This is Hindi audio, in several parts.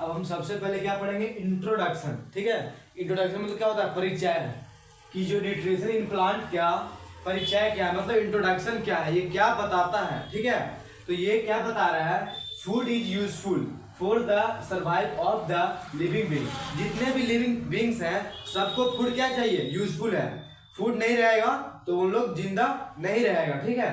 अब हम सबसे पहले क्या पढ़ेंगे, इंट्रोडक्शन। ठीक है, इंट्रोडक्शन मतलब क्या होता है, परिचय कि जो न्यूट्रिशन इन प्लांट क्या, परिचय क्या मतलब इंट्रोडक्शन क्या है, ये क्या बताता है। ठीक है, तो ये क्या बता रहा है, food is useful for the survive of the living being. जितने भी लिविंग बींग्स हैं सबको फूड क्या चाहिए, यूजफुल है। फूड नहीं रहेगा तो उन लोग जिंदा नहीं रहेगा। ठीक है,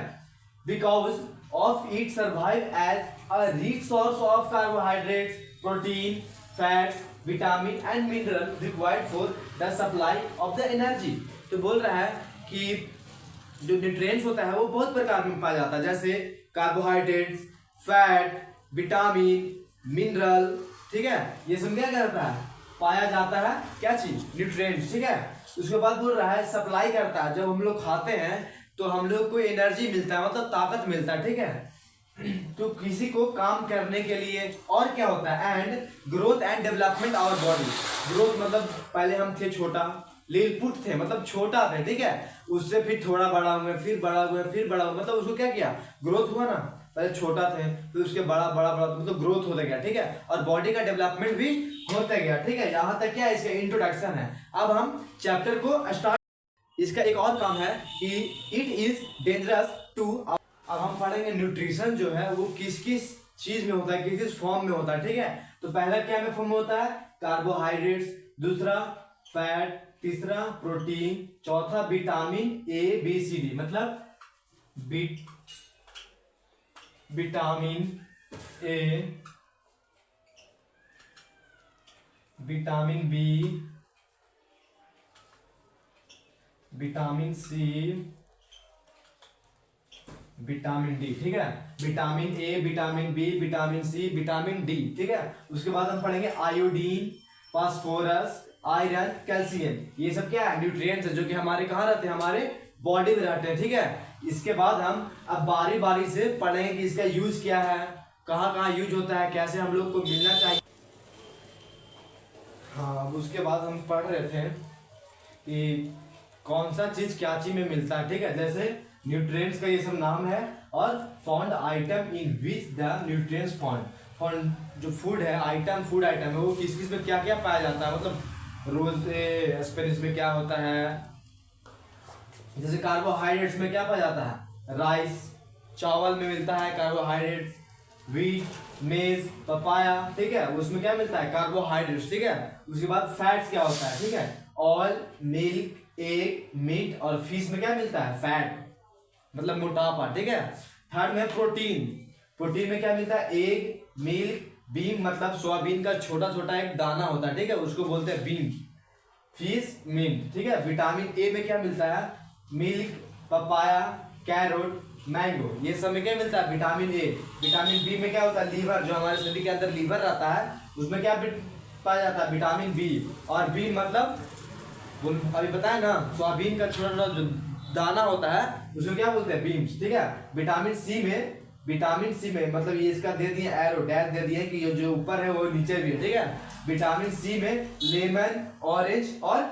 because of it survive as a rich source of carbohydrates, protein, fats, vitamin and mineral required for the supply of the energy. तो बोल रहा है कि जो न्यूट्रिएंट्स होता है वो बहुत प्रकार में पाया जाता है, जैसे कार्बोहाइड्रेट्स, फैट, विटामिन, मिनरल। ठीक है, ये सब क्या करता है, पाया जाता है, क्या चीज, न्यूट्रिएंट्स। ठीक है, उसके बाद बोल रहा है सप्लाई करता है, जब हम लोग खाते हैं तो हम लोग को एनर्जी मिलता है, मतलब ताकत मिलता है। ठीक है, तो किसी को काम करने के लिए, और क्या होता है, and growth and development our body. Growth मतलब पहले हम थे छोटा, लिलपुट थे मतलब छोटा थे। ठीक है, उससे फिर थोड़ा बड़ा हुए, फिर बड़ा हुए, फिर बड़ा हुआ, मतलब उसको क्या किया, ग्रोथ हुआ ना। पहले छोटा थे फिर उसके बड़ा बड़ा बड़ा मतलब ग्रोथ होता गया। ठीक है, और बॉडी का डेवलपमेंट भी होता गया। ठीक है, यहाँ तक क्या इसका इंट्रोडक्शन है। अब हम चैप्टर को स्टार्ट। इसका एक और काम है कि इट इज डेंजरस टू। अब हम पढ़ेंगे न्यूट्रिशन जो है वो किस किस चीज में होता है, किस किस फॉर्म में होता है। ठीक है, तो पहला क्या में फॉर्म होता है, कार्बोहाइड्रेट्स, दूसरा फैट, तीसरा प्रोटीन, चौथा vitamin A B C D, मतलब vitamin A, vitamin B, vitamin C, vitamin D. ठीक है, vitamin A, vitamin B, vitamin C, vitamin D. ठीक है, उसके बाद हम पढ़ेंगे आयोडीन, फास्फोरस, आयरन, कैल्शियम। ये सब क्या है, न्यूट्रिएंट्स है जो कि हमारे कहाँ रहते हैं, हमारे बॉडी में रहते हैं। ठीक है, इसके बाद हम अब बारी बारी से पढ़ेंगे कि इसका यूज क्या है, कहाँ कहाँ यूज होता है, कैसे हम लोग को मिलना चाहिए। हाँ, अब उसके बाद हम पढ़ रहे थे कि कौन सा चीज क्या चीज में मिलता है। ठीक है, जैसे न्यूट्रिएंट्स का ये सब नाम है, और found item in which the nutrients found. Found जो फूड है, आइटम, फूड आइटम है वो किस किस में क्या क्या पाया जाता है, मतलब रोज स्पेनिश में क्या होता है, जैसे कार्बोहाइड्रेट्स में क्या पाया जाता है, राइस, चावल में मिलता है कार्बोहाइड्रेट्स, व्हीट, मेज, पपाया। ठीक है, उसमें क्या मिलता है, कार्बोहाइड्रेट्स। ठीक है, उसके बाद फैट्स क्या होता है, ठीक है, ऑयल, मिल्क, एग, मीट और फिश में क्या मिलता है, फैट मतलब मोटापा। ठीक है, थर्ड में प्रोटीन। प्रोटीन में क्या मिलता है, एग, मिल्क, बीन मतलब सोयाबीन का छोटा छोटा एक दाना होता है। ठीक है, उसको बोलते हैं बीन, फिश, मीट। ठीक है, विटामिन ए में क्या मिलता है, मिल्क, पपाया, कैरोट, मैंगो, ये सब में क्या मिलता है, विटामिन ए। विटामिन बी में क्या होता है, लीवर, जो हमारे शरीर के अंदर लीवर रहता है उसमें क्या पाया जाता है, विटामिन बी। और बी मतलब अभी बताया ना, सोयाबीन का छोटा छोटा जो दाना होता है उसको क्या बोलते हैं, बीन्स। ठीक है, विटामिन सी में मतलब ये इसका दे दिए एरो डैश दे दिए कि ये जो ऊपर है वो नीचे भी है। ठीक है, विटामिन सी में लेमन, ऑरेंज और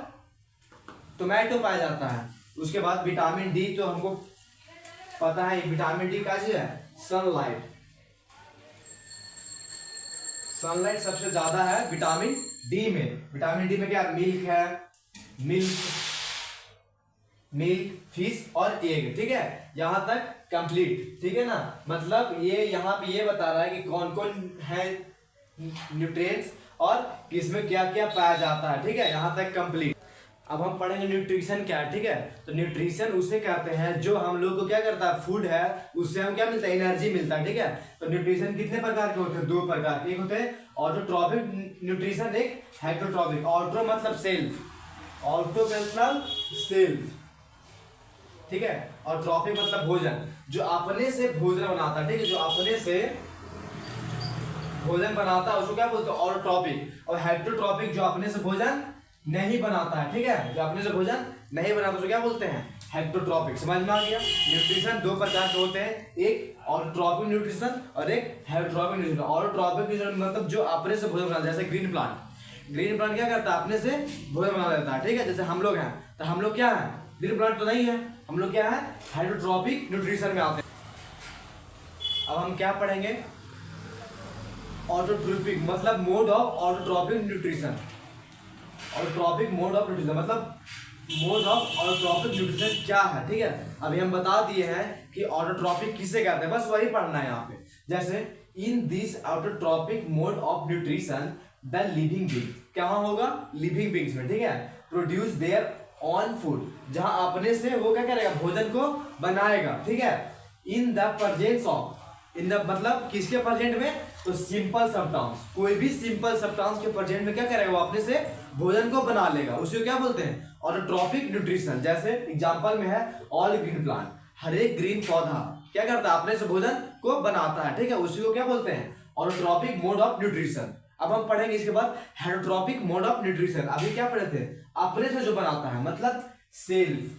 टोमेटो पाया जाता है। उसके बाद विटामिन डी, तो हमको पता है विटामिन डी का चीज है, सनलाइट। सनलाइट सबसे ज्यादा है विटामिन डी में। विटामिन डी में क्या, मिल्क है, मिल्क, फिश और एग। ठीक है, यहां तक कंप्लीट। ठीक है ना, मतलब ये यहाँ पे ये बता रहा है कि कौन कौन है न्यूट्रिएंट्स और किसमें क्या क्या पाया जाता है। ठीक है, यहाँ तक कंप्लीट। अब हम पढ़ेंगे न्यूट्रिशन क्या है। ठीक है, तो न्यूट्रिशन उसे कहते हैं जो हम लोग को क्या करता है, फूड है उससे हम क्या मिलता है, एनर्जी मिलता है। ठीक है, तो न्यूट्रिशन कितने प्रकार के होते हैं, दो प्रकार के, एक होते हैं ऑटोट्रॉपिक न्यूट्रिशन, एक हेटरोट्रॉपिक। ऑटो मतलब सेल्फ, ऑटो मतलब सेल्फ। ठीक है, और ट्रॉपिक मतलब भोजन, जो अपने से भोजन बनाता है। ठीक है, जो अपने से भोजन बनाता है उसको क्या बोलते हैं, ऑटोट्रॉपिक। और हेटरोट्रॉपिक जो अपने से भोजन नहीं बनाता है। ठीक है, जो अपने से भोजन नहीं बनाता उसको क्या बोलते हैं, हेटरोट्रॉपिक। समझ में आ गया। न्यूट्रिशन दो प्रकार के होते हैं, एक ऑटोट्रॉपिक न्यूट्रिशन और एक हेटरोट्रॉपिक न्यूट्रिशन। ऑटोट्रॉपिक न्यूट्रिशन मतलब जो अपने से भोजन बनाता है, जैसे ग्रीन प्लांट क्या करता है, अपने से भोजन बना लेता है। ठीक है, जैसे हम लोग हैं, तो हम लोग क्या है, ग्रीन प्लांट तो नहीं है, हम लोग क्या है, हेटरोट्रॉपिक न्यूट्रिशन में आते हैं। अब हम क्या पढ़ेंगे, ऑटोट्रोपिक मतलब mode of autotrophic nutrition. Autotrophic mode of nutrition मतलब मोड ऑफ ऑटोट्रॉपिक न्यूट्रिशन क्या है, ठीक है। अभी हम बता दिए हैं कि ऑटोट्रॉपिक किसे कहते हैं, बस वही पढ़ना है यहाँ पे। जैसे in this autotrophic mode of nutrition the living being, कहाँ होगा, लिविंग बींग्स में, ठीक है। प्रोड्यूस देयर ऑन फूड, जहां अपने से वो क्या करेगा, भोजन को बनाएगा, ठीक है। In the presence of, in the मतलब किसके प्रेजेंट में, तो सिंपल सब्सटेंस, कोई भी सिंपल सब्सटेंस के प्रेजेंट में क्या करेगा, वो अपने से भोजन को बना लेगा, उसे क्या बोलते हैं, ऑटोट्रॉपिक न्यूट्रिशन। जैसे एग्जांपल में है ऑल ग्रीन प्लांट, हर एक ग्रीन पौधा क्या करता है, अपने से भोजन को बनाता है, ठीक है, उसी को क्या बोलते हैं, ऑटोट्रॉपिक मोड ऑफ न्यूट्रिशन। अब हम पढ़ेंगे इसके बाद हेटरोट्रॉपिक मोड ऑफ न्यूट्रिशन। अभी क्या पढ़े थे, अपने से जो बनाता है मतलब सेल्फ,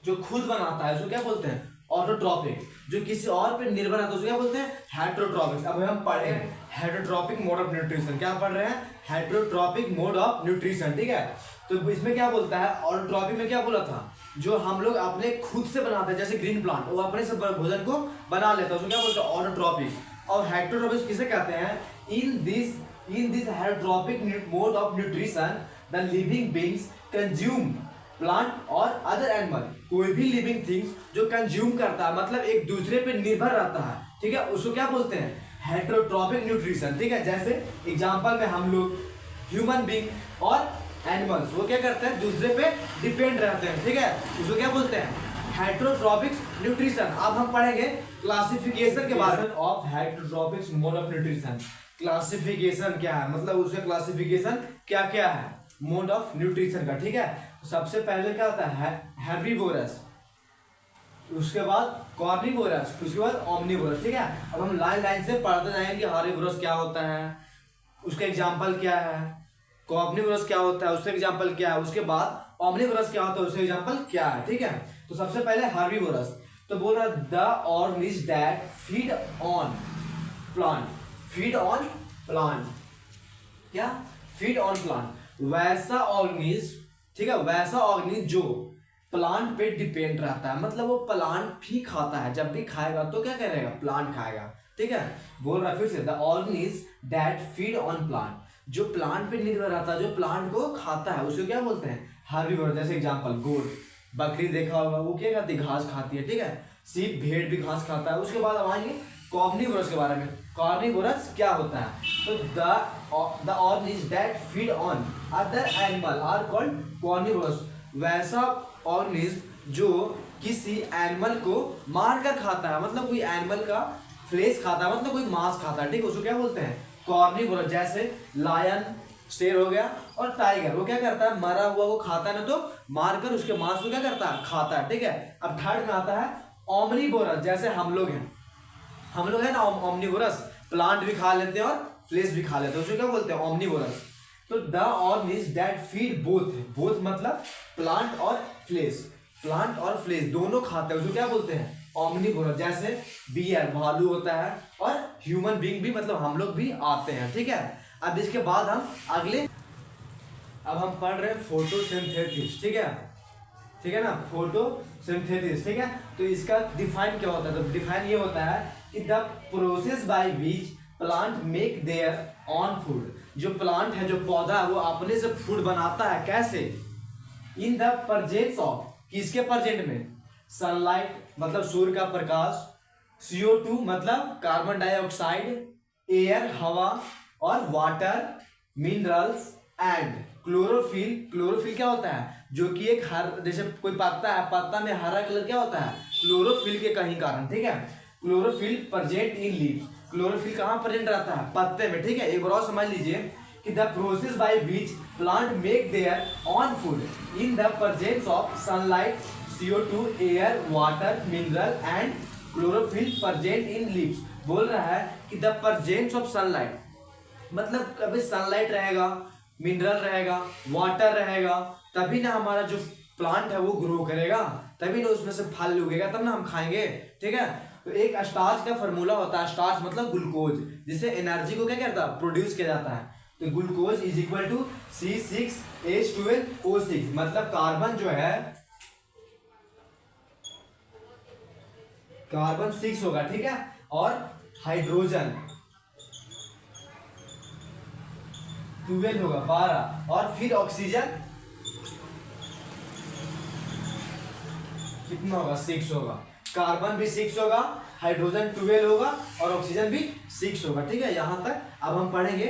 जो खुद बनाता है उसको क्या बोलते हैं, ऑटोट्रॉपिक। जो किसी और पे निर्भर है तो उसको क्या बोलते हैं, हेटरोट्रॉपिक। अब हम पढ़े हेटरोट्रॉपिक मोड ऑफ न्यूट्रिशन, क्या पढ़ रहे हैं, हेटरोट्रॉपिक मोड ऑफ न्यूट्रिशन, ठीक है। तो इसमें क्या बोलता है, ऑटोट्रॉपिक में क्या बोला था, जो हम लोग अपने खुद से बनाते हैं, जैसे ग्रीन प्लांट वो अपने से भोजन को बना लेता है, उसको क्या बोलते हैं, ऑटोट्रॉपिक। और हेटरोट्रॉपिक किसे कहते हैं, in this heterotrophic mode of nutrition the living beings consume plant और अदर एनिमल, कोई भी लिविंग थिंग्स जो कंज्यूम करता है मतलब एक दूसरे पे निर्भर रहता है, ठीक है, उसको क्या बोलते हैं, हेटरोट्रॉपिक न्यूट्रिशन, ठीक है। जैसे एग्जांपल में हम लोग ह्यूमन बींग और एनिमल्स वो क्या करते हैं, दूसरे पे डिपेंड रहते हैं, ठीक है, उसको क्या बोलते हैं, हेटरोट्रॉपिक न्यूट्रिशन। अब हम पढ़ेंगे क्लासिफिकेशन के बारे में of heterotrophic mode of nutrition. Classification क्या है, मतलब उसका क्लासिफिकेशन क्या क्या है मोड ऑफ न्यूट्रिशन का, ठीक है। तो सबसे पहले क्या होता है, हेर्बिवोरस, उसके बाद कार्निवोरस, उसके बाद ओमनिवोरस, ठीक है। अब हम लाइन लाइन से पढ़ते जाएंगे, हेर्बिवोरस क्या होता है, उसका एग्जाम्पल क्या है, कार्निवोरस क्या होता है, उसका एग्जाम्पल क्या है, उसके बाद ओमनिवोरस क्या होता है, उसका एग्जाम्पल क्या है, ठीक है। तो सबसे पहले हेर्बिवोरस, तो बोल रहा the organism that feed on plant, feed on plant, क्या, फीड ऑन प्लांट, वैसा ऑर्गेनिज्म, ठीक है, वैसा ऑर्गेनिज्म जो प्लांट पे डिपेंड रहता है, मतलब वो प्लांट भी खाता है, जब भी खाएगा तो क्या करेगा, प्लांट खाएगा, ठीक है। बोल रहा फिर से, the organism that feed on plant, जो प्लांट पे निर्भर रहता है, जो प्लांट को खाता है, उसको क्या बोलते हैं, हेर्बिवोरस। जैसे एग्जांपल गोट, बकरी देखा होगा वो क्या खाती है, घास खाती है, ठीक है। सीप, भेड़ भी घास खाता है। उसके बाद अब आएंगे कार्निवोरस के बारे में। कार्निवोरस क्या होता है, तो the organism that feed on other animal are called carnivorous, वैसा ऑर्गेनिज्म जो किसी एनिमल को मार कर खाता है, मतलब कोई एनिमल का फ्लेश खाता है, मतलब कोई मांस खाता है, ठीक है, उसको क्या बोलते हैं, कार्निवोरस। जैसे लायन, शेर हो गया, और टाइगर वो क्या करता है, मरा हुआ वो खाता है ना, तो मारकर उसके मांस को क्या करता है, खाता है, ठीक है। अब थर्ड में आता है ओमनिवोरस, जैसे हम लोग हैं ना ओमनिवोरस, प्लांट भी खा लेते हैं और फ्लेश भी खा लेते हैं, उसको क्या बोलते हैं, ओमनिवोरस। तो the organism that feed both मतलब प्लांट और फ्लेश, प्लांट और फ्लेश दोनों खाते हैं, उसको क्या बोलते हैं, ओमनिवोरस। जैसे बियर, भालू होता है, और ह्यूमन बीइंग भी मतलब हम लोग भी आते हैं, ठीक है। अब इसके बाद हम अगले, अब हम पढ़ रहे हैं फोटोसिंथेसिस, ठीक है ना, फोटोसिंथेसिस, ठीक है। तो इसका डिफाइन क्या होता है, तो डिफाइन ये होता है कि the process by which plant make their on food, जो प्लांट है, जो पौधा है, वो अपने से फूड बनाता है, कैसे, इन द प्रेजेंस ऑफ, किसके प्रेजेंट में, सनलाइट मतलब सूर्य का प्रकाश, CO2 मतलब कार्बन डाइऑक्साइड, एयर हवा, और water, minerals and chlorophyll. Chlorophyll क्या होता है, जो कि एक जैसे कोई पत्ता है, पत्ता में हरा कलर क्या होता है, क्लोरोफिल के कहीं कारण, ठीक है। Chlorophyll present in leaves, chlorophyll कहाँ प्रेजेंट रहता है, पत्ते में, ठीक है। एक बार और समझ लीजिए कि the process by which plant make their on food in the presence of sunlight, CO2, air, water, mineral and chlorophyll present in leaves. बोल रहा है कि द प्रेजेंस ऑफ सनलाइट, मतलब कभी सनलाइट रहेगा, मिनरल रहेगा, वाटर रहेगा, तभी ना हमारा जो प्लांट है वो ग्रो करेगा, तभी ना उसमें से फल उगेगा, तब ना हम खाएंगे, ठीक है। तो एक स्टार्च का फॉर्मूला होता है, स्टार्च मतलब ग्लूकोज, जिससे एनर्जी को क्या करता है, प्रोड्यूस किया जाता है। तो glucose is equal to C6H12O6, मतलब कार्बन जो है, कार्बन 6 होगा, ठीक है, और हाइड्रोजन 12 होगा 12, और फिर ऑक्सीजन कितना होगा 6 होगा, कार्बन भी 6 होगा, हाइड्रोजन 12 होगा और ऑक्सीजन भी 6 होगा। ठीक है, यहाँ तक। अब हम पढ़ेंगे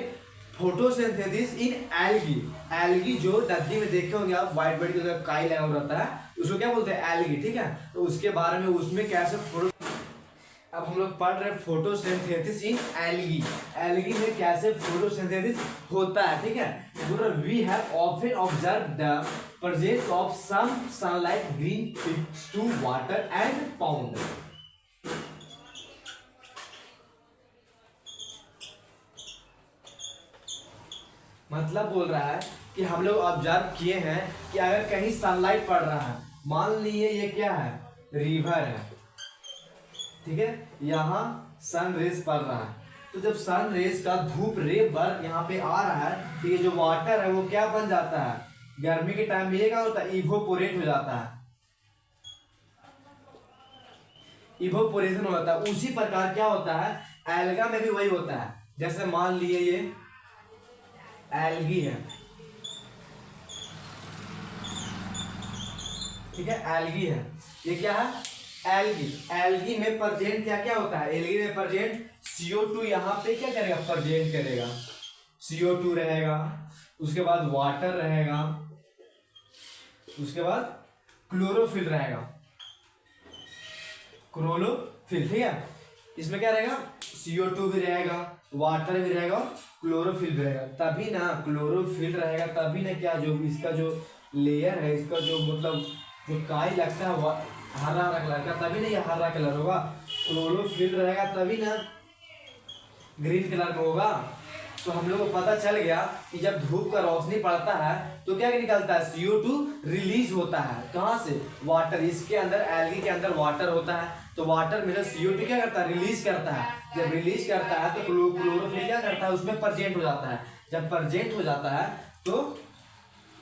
फोटोसिंथेसिस इन एल्गी। एल्गी जो नदी में देखे होंगे आप, व्हाइट व्हाइट कलर का काई लगा रहता है, उसको क्या बोलते हैं एल्गी। ठीक है, तो उसके बारे में उसमें कैसे फोटो, अब हम लोग पढ़ रहे हैं फोटोसिंथेसिस इन एल्गी। एल्गी में कैसे फोटोसिंथेसिस होता है। ठीक है, we have often observe the presence of some sunlight green fixed to water and pond। मतलब बोल रहा है कि हम लोग ऑब्जर्व किए हैं कि अगर कहीं सनलाइट पड़ रहा है, मान लिए ये क्या है, रिवर है, ठीक है, यहाँ सन रेज पड़ रहा है, तो जब सन रेज का धूप रे बर यहाँ पे आ रहा है, तो ये जो वाटर है वो क्या बन जाता है, गर्मी के टाइम में ये क्या होता है, इवोपोरेट हो जाता है, इवोपोरेशन हो जाता है। उसी प्रकार क्या होता है एल्गा में भी वही होता है। जैसे मान लिए ये एल्गी है, ठीक है, एल्गी है, ये क्या है एल्गी। एल्गी में प्रेजेंट क्या क्या होता है, एल्गी में प्रेजेंट CO2 यहाँ पे क्या करेगा, प्रेजेंट करेगा, CO2 रहेगा, उसके बाद वाटर रहेगा, उसके बाद क्लोरोफिल रहेगा, क्लोरोफिल। ठीक है, इसमें क्या रहेगा, CO2 भी रहेगा, वाटर भी रहेगा, क्लोरोफिल भी रहेगा। तभी ना क्लोरोफिल रहेगा, तभी ना क्या जो इसका जो लेयर है, इसका जो मतलब जो काई लगता है वो हरा हरा कलर का, तभी ना ये हरा कलर होगा। क्लोरोफिल रहेगा तभी ना ग्रीन कलर का होगा। तो हम लोग को पता चल गया कि जब धूप का रोशनी पड़ता है तो क्या निकलता है, CO2 रिलीज होता है। कहाँ से, वाटर, इसके अंदर एल्गी के अंदर वाटर होता है, तो वाटर में CO2 क्या करता है, रिलीज करता है। जब रिलीज करता है तो क्लोरोफिल क्या करता है, उसमें प्रेजेंट हो जाता है। जब प्रेजेंट हो जाता है तो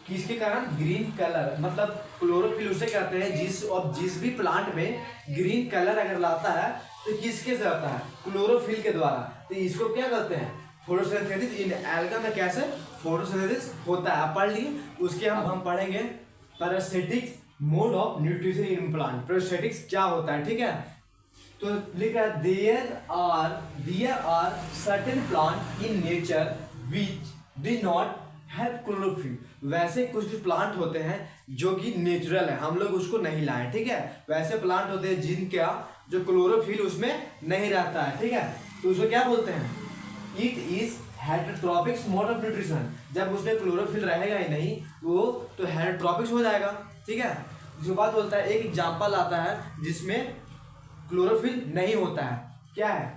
किसके कारण, ग्रीन कलर, मतलब क्लोरोफिल उसे कहते हैं जिस भी प्लांट में ग्रीन कलर अगर लाता है तो किसके से आता है, क्लोरोफिल के द्वारा। तो इसको क्या कहते हैं, फोटोसिंथेसिस इन एल्गा में कैसे फोटोसिंथेसिस होता है, आप पढ़ लिए। उसके हम पढ़ेंगे parasitic mode of nutrition in plant. Parasitics क्या होता है, ठीक है, तो लिखा है there are certain plant in nature which do not have chlorophyll. वैसे कुछ प्लांट होते हैं जो कि नेचुरल है, हम लोग उसको नहीं लाए। ठीक है, वैसे प्लांट होते हैं जिनका जो क्लोरोफिल उसमें नहीं रहता है। ठीक है, तो उसको क्या बोलते हैं, it is heterotrophic mode of nutrition. जब उसमें क्लोरोफिल रहेगा ही नहीं वो तो हेटेरोट्रॉपिक हो जाएगा। ठीक है, जो बात बोलता है, एक एग्जांपल आता है जिसमें क्लोरोफिल नहीं होता है, क्या है,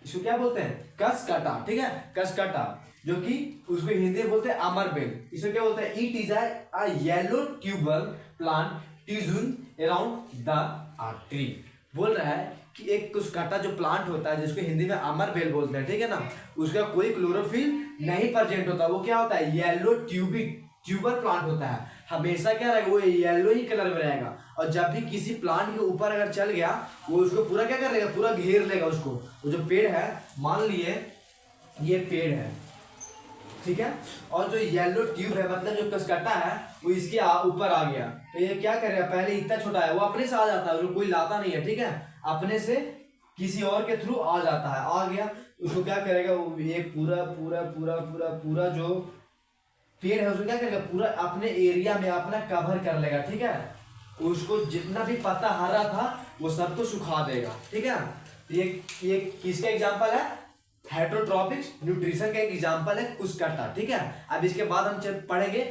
इसको क्या बोलते हैं, कसकटा। ठीक है, कसकटा, जो कि उसको हिंदी में बोलते हैं अमरबेल। इसको क्या बोलते हैं, it is a yellow tubal plant ट्यूजन अराउंड द ट्री। बोल रहा है कि एक कुछ काटा जो प्लांट होता है जिसको हिंदी में अमरबेल बोलते हैं, ठीक है ना, उसका कोई क्लोरोफिल नहीं प्रेजेंट होता। वो क्या होता है, येलो ट्यूबर प्लांट होता है, हमेशा क्या रहेगा, वो येलो ही कलर में रहेगा। और जब भी किसी प्लांट के ऊपर अगर चल गया वो उसको पूरा क्या कर लेगा, पूरा घेर लेगा उसको। वो जो पेड़ है, मान लिए ये पेड़ है, ठीक है, और जो येलो ट्यूब है मतलब जो कसकटा है वो इसके ऊपर आ गया, तो ये क्या करेगा, पहले इतना छोटा है वो अपने से आ जाता है, जो कोई लाता नहीं है। ठीक है, अपने से किसी और के थ्रू आ जाता है, आ गया उसको क्या करेगा, वो एक पूरा पूरा पूरा पूरा पूरा जो पेड़ है उसको क्या करेगा, पूरा अपने एरिया में अपना कवर कर लेगा। ठीक है, उसको जितना भी पत्ता हरा था वो सबको सुखा देगा। ठीक है, ये किसका एग्जांपल है, हेटेरोट्रॉपिक न्यूट्रिशन का एक एग्जांपल है कुस्कटा। ठीक है, अब इसके बाद हम पढ़ेंगे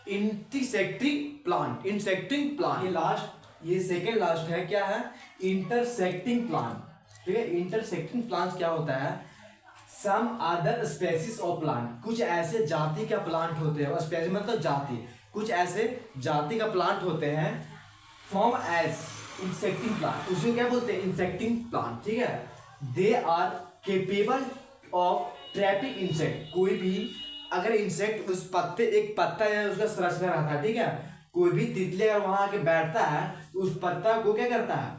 इंटरसेक्टिंग प्लांट। इंटरसेक्टिंग प्लांट ये सेकेंड लास्ट है, क्या है, इंटरसेक्टिंग प्लांट। ठीक है, इंटरसेक्टिंग प्लांट क्या होता है, some other species of plant, कुछ ऐसे जाति का प्लांट होते हैं, स्पेसीज मतलब जाति, कुछ ऐसे जाति का प्लांट होते हैं फॉर्म एज इंसेक्टिंग प्लांट, उसको क्या बोलते हैं, इंसेक्टिंग प्लांट। ठीक है, they are capable of trapping insect. कोई भी अगर इंसेक्ट उस पत्ते, एक पत्ता है उसका संरचना रहता है, ठीक है, कोई भी तितली अगर वहां आके बैठता है तो उस पत्ता को क्या करता है,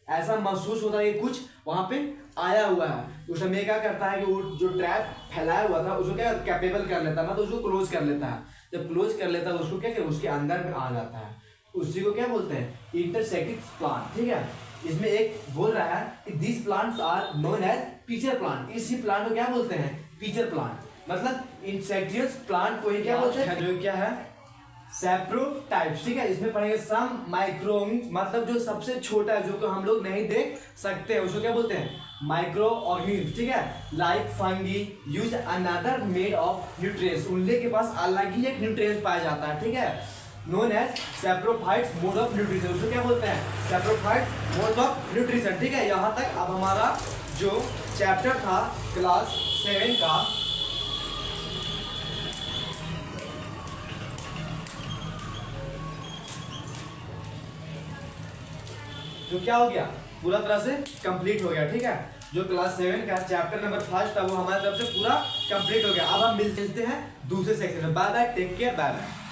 ऐसा महसूस होता है कि कुछ वहां पे आया हुआ है, उस समय क्या करता है कि वो जो ट्रैप फैलाया हुआ था उसको क्या कैपेबल कर लेता है, मतलब उसको क्लोज कर लेता है। जब क्लोज कर लेता है उसको क्या उसके अंदर में आ जाता है, उसी को क्या बोलते हैं इंटरसेक्टिंग प्लांट। ठीक है, इसमें एक बोल रहा है कि this plants are known as pitcher plant. इसी प्लांट को क्या बोलते हैं पिचर प्लांट, मतलब इंसेक्टियस प्लांट को ही क्या बोलते हैं जो क्या है सैप्रोटाइप्स। ठीक है, इसमें पढ़ेंगे सम माइक्रोन, मतलब जो सबसे छोटा है जो कि हम लोग नहीं देख सकते हैं उसको क्या बोलते हैं माइक्रो ऑर्गेनिज्म। ठीक है, like fungi use another made of nutrients, उनके के पास अलग ही एक न्यूट्रिएंट्स पाया जाता है। ठीक है, known as saprophytes mode of nutrition, उसको क्या बोलते हैं सैप्रोफाइट्स मोड ऑफ न्यूट्रिशन। ठीक है, यहाँ तक अब हमारा जो चैप्टर था क्लास 7 का जो क्या हो गया पूरा तरह से कंप्लीट हो गया। ठीक है, जो क्लास 7 का चैप्टर नंबर 1 था वो हमारी तरफ से पूरा कंप्लीट हो गया। अब हम मिलते हैं दूसरे सेक्शन में। Bye bye, take care, bye bye.